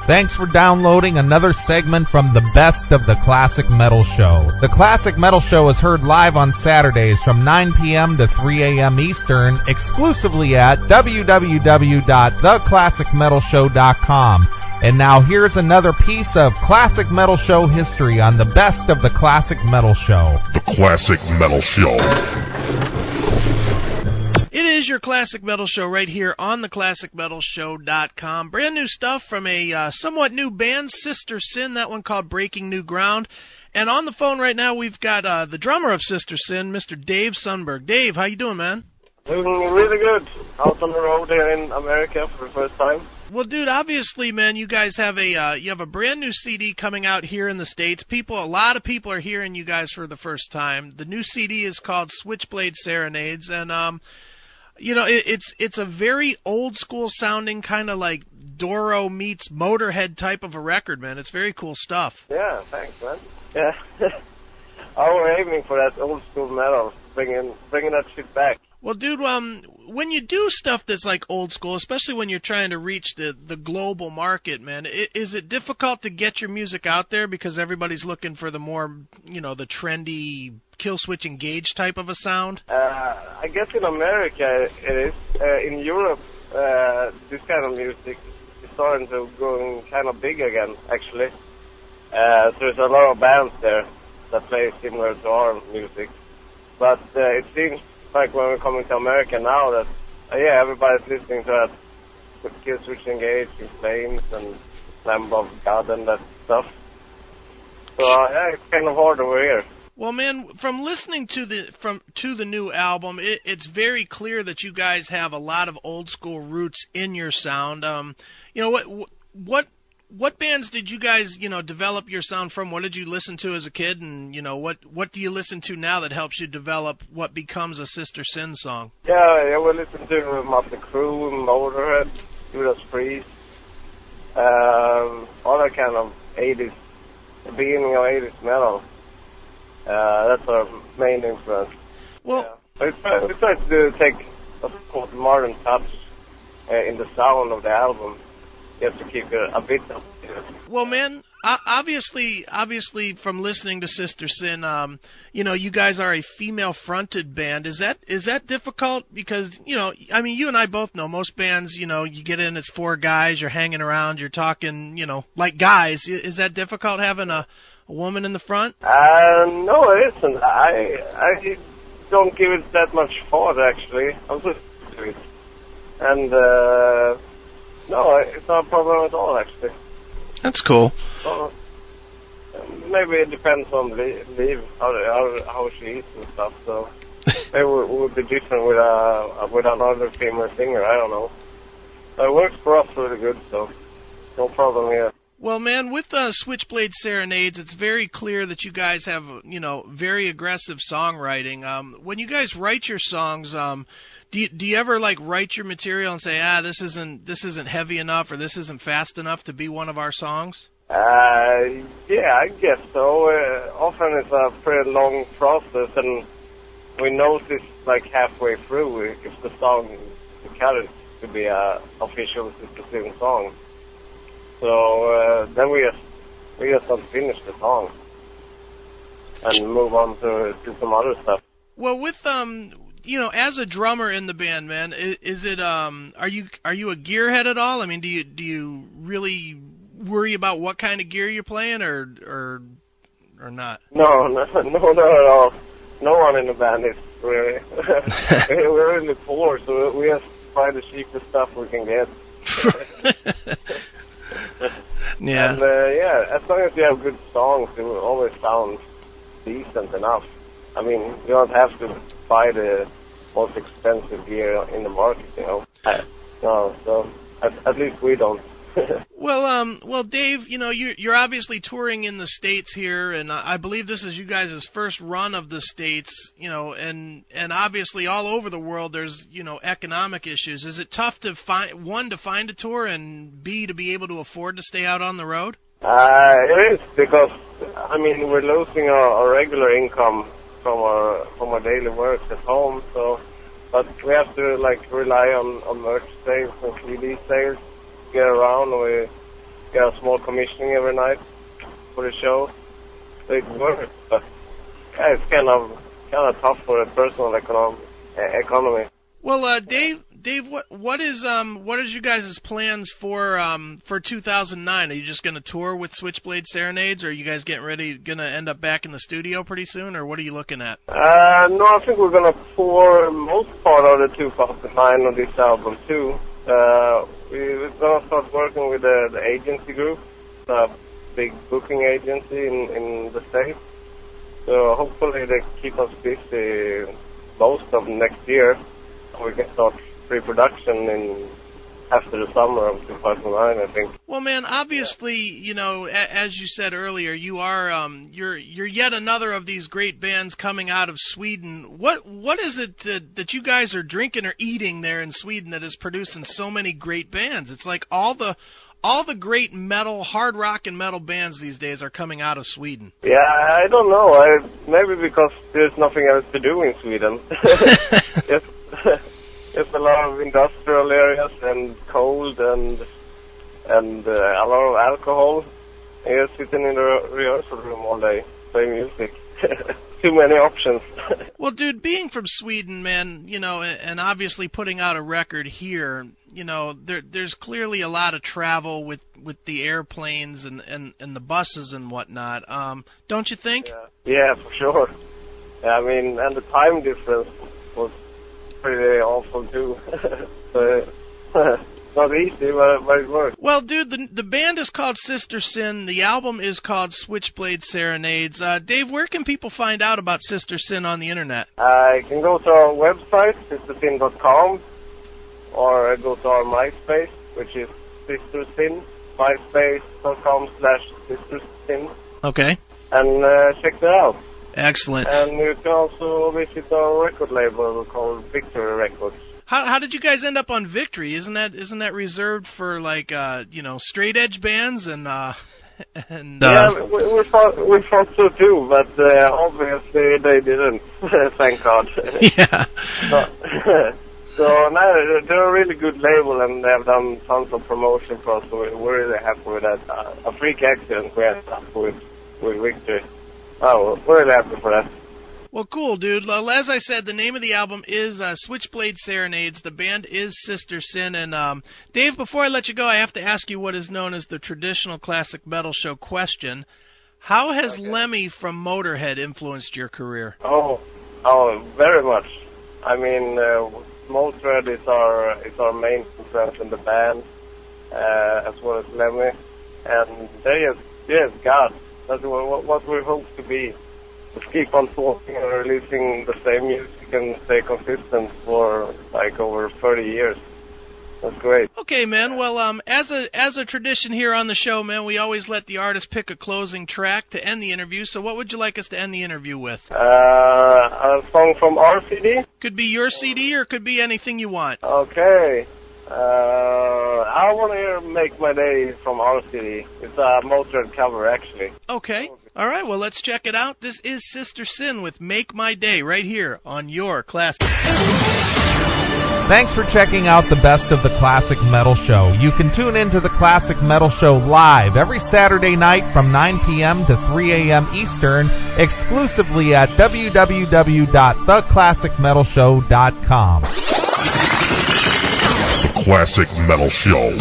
Thanks for downloading another segment from the Best of the Classic Metal Show. The Classic Metal Show is heard live on Saturdays from 9 p.m. to 3 a.m. Eastern, exclusively at www.theclassicmetalshow.com. And now here's another piece of Classic Metal Show history on the Best of the Classic Metal Show. The Classic Metal Show. It is your Classic Metal Show right here on theclassicmetalshow.com. Brand new stuff from a somewhat new band, Sister Sin, that one called Breaking New Ground. And on the phone right now we've got the drummer of Sister Sin, Mr. Dave Sunberg. Dave, how you doing, man? Doing really good. Out on the road here in America for the first time. Well, dude, obviously, man, you guys have a brand new CD coming out here in the States. A lot of people are hearing you guys for the first time. The new CD is called Switchblade Serenades, and it's a very old school sounding, kind of like Doro meets Motorhead type of a record, man. It's very cool stuff. Yeah, thanks, man. Yeah, I was aiming for that old school metal, bringing that shit back. Well, dude, when you do stuff that's like old school, especially when you're trying to reach the global market, man, is it difficult to get your music out there because everybody's looking for the more, the trendy Killswitch Engage type of a sound? I guess in America it is. In Europe, this kind of music is starting to go kind of big again, actually. So there's a lot of bands there that play similar to our music. But it seems like when we're coming to America now that, everybody's listening to that Killswitch Engage, In Flames, and Lamb of God and that stuff. So, it's kind of hard over here. Well, man, from listening to the new album, it's very clear that you guys have a lot of old school roots in your sound. What bands did you guys, develop your sound from? What did you listen to as a kid? And, what do you listen to now that helps you develop what becomes a Sister Sin song? Yeah, we listen to Mötley Crüe, Motorhead, Judas Priest, all that kind of 80s, the beginning of 80s metal. That's our main influence. Well, we try to take a modern touch in the sound of the album. You have to keep it a bit up. Well, man, obviously, from listening to Sister Sin, you guys are a female-fronted band. Is that difficult? Because, you and I both know most bands, you get in, it's four guys, you're hanging around, you're talking, like guys. Is that difficult having a woman in the front? No, it isn't. I don't give it that much thought, actually. I'm just to it. And, no, it's not a problem at all, actually. That's cool. So, maybe it depends on Liv, how she eats and stuff, so maybe it would be different with another female singer, I don't know. But it works for us really good, so no problem here. Well, man, with Switchblade Serenades, it's very clear that you guys have, very aggressive songwriting. When you guys write your songs, do you ever write your material and say, this isn't heavy enough or this isn't fast enough to be one of our songs? Yeah, I guess so. Often it's a pretty long process, and we notice halfway through if the song is cut to be a official Sister Sin song. So then we just don't finish the song and move on to some other stuff. Well, with as a drummer in the band, man, is it are you a gearhead at all? I mean, do you really worry about what kind of gear you're playing, or not? No, not at all. No one in the band is really. We're really poor, so we just buy the cheapest stuff we can get. Yeah. And as long as you have good songs, it will always sound decent enough. I mean, you don't have to buy the most expensive gear in the market, No, so at least we don't. Well, Dave, you're obviously touring in the States here, and I believe this is you guys' first run of the States, and obviously all over the world there's, economic issues. Is it tough to find a tour, and B, to be able to afford to stay out on the road? It is, because, we're losing our regular income from our daily work at home, but we have to, rely on merch sales and CD sales to get around. We get a small commissioning every night for the show. So it works, but yeah, it's kind of tough for a personal economy. Well, Dave, what is you guys' plans for 2009? Are you just going to tour with Switchblade Serenades, or are you guys going to end up back in the studio pretty soon, or what are you looking at? No, I think we're going to pour most part of the 2009 on this album too. We're going to start working with the agency group, a big booking agency in the States. So hopefully they keep us busy most of next year. We can start pre-production after the summer of 2009, I think. Well, man, obviously, you know, as you said earlier, you are you're yet another of these great bands coming out of Sweden. What is it that you guys are drinking or eating there in Sweden that is producing so many great bands? It's like all the great metal, hard rock and metal bands these days are coming out of Sweden. Yeah, I don't know. Maybe because there's nothing else to do in Sweden. It's a lot of industrial areas and cold and a lot of alcohol. You're sitting in the rehearsal room all day playing music. Too many options. Well, dude, being from Sweden, man, you know, and obviously putting out a record here, you know, there's clearly a lot of travel with the airplanes and the buses and whatnot. Don't you think? Yeah, for sure. I mean, and the time difference was pretty awful too. So, not easy, but it worked. Well, dude, the band is called Sister Sin. The album is called Switchblade Serenades. Dave, where can people find out about Sister Sin on the internet? You can go to our website, sistersin.com, or go to our MySpace, which is Sister Sin, myspace.com/sistersin. Okay. And check that out. Excellent. And you can also visit our record label called Victory Records. How did you guys end up on Victory? Isn't that reserved for like you know, straight edge bands and yeah, we thought so too, but obviously they didn't. Thank God. Yeah. So now they're a really good label, and they have done tons of promotion for us. So we're really happy with that. A freak accident we had with Victory. Oh, we're really happy for that. Well, cool, dude. Well, as I said, the name of the album is Switchblade Serenades. The band is Sister Sin. And, Dave, before I let you go, I have to ask you what is known as the traditional classic metal show question. How has Lemmy from Motorhead influenced your career? Oh, very much. I mean, Motorhead is our main influence in the band, as well as Lemmy. And they is God. That's what we hope to be. Just keep on talking and releasing the same music and stay consistent for like over 30 years. That's great. Okay, man. Well, as a tradition here on the show, man, we always let the artist pick a closing track to end the interview. So what would you like us to end the interview with? A song from our CD? Could be your CD or could be anything you want. Okay. I want to hear Make My Day from our CD. It's a Motorhead cover, actually. Okay. All right, well, let's check it out. This is Sister Sin with Make My Day right here on your Classic. Thanks for checking out the Best of the Classic Metal Show. You can tune into the Classic Metal Show live every Saturday night from 9 p.m. to 3 a.m. Eastern, exclusively at www.theclassicmetalshow.com. Classic Metal Show.